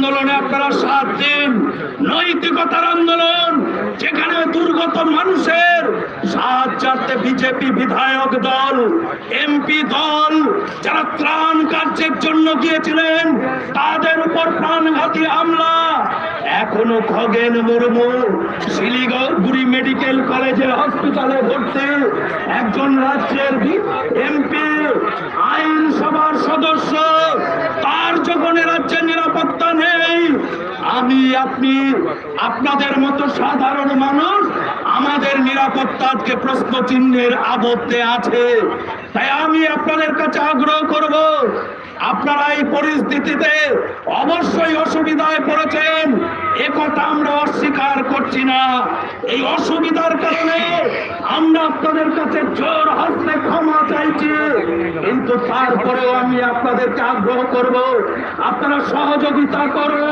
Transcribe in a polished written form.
আন্দোলনে আপনারা সাথ দিন। নৈতিকতার আন্দোলন, যেখানে দুর্গত মানুষের সাহায্যার্থে বিজেপি বিধায়ক দল, এমপি দল যারা ত্রাণ কার্যের জন্য গিয়েছিলেন তাদের উপর প্রাণঘাতী হামলা। এখনো খগেন মুর্মু শিলিগুড়ি মেডিকেল কলেজে হসপিটালে ভর্তি, একজন রাজ্যের এমপি, আইনসভার সদস্য, তার যখন রাজ্যের নিরাপত্তা নেই, আমি আপনি আপনাদের মতো সাধারণ মানুষ আমাদের নিরাপত্তা আজকে প্রশ্ন চিহ্নের আবদ্ধে আছে। তাই আমি আপনাদের কাছে আগ্রহ করব, আপনারা এই পরিস্থিতিতে অবশ্যই অসুবিধায় পড়েছেন, একথা আমরা অস্বীকার করছি না। এই অসুবিধার কারণে আমরা আপনাদের কাছে জোর হস্তে ক্ষমা চাইছি, কিন্তু তারপরেও আমি আপনাদেরকে আগ্রহ করব, আপনারা সহযোগিতা করুন।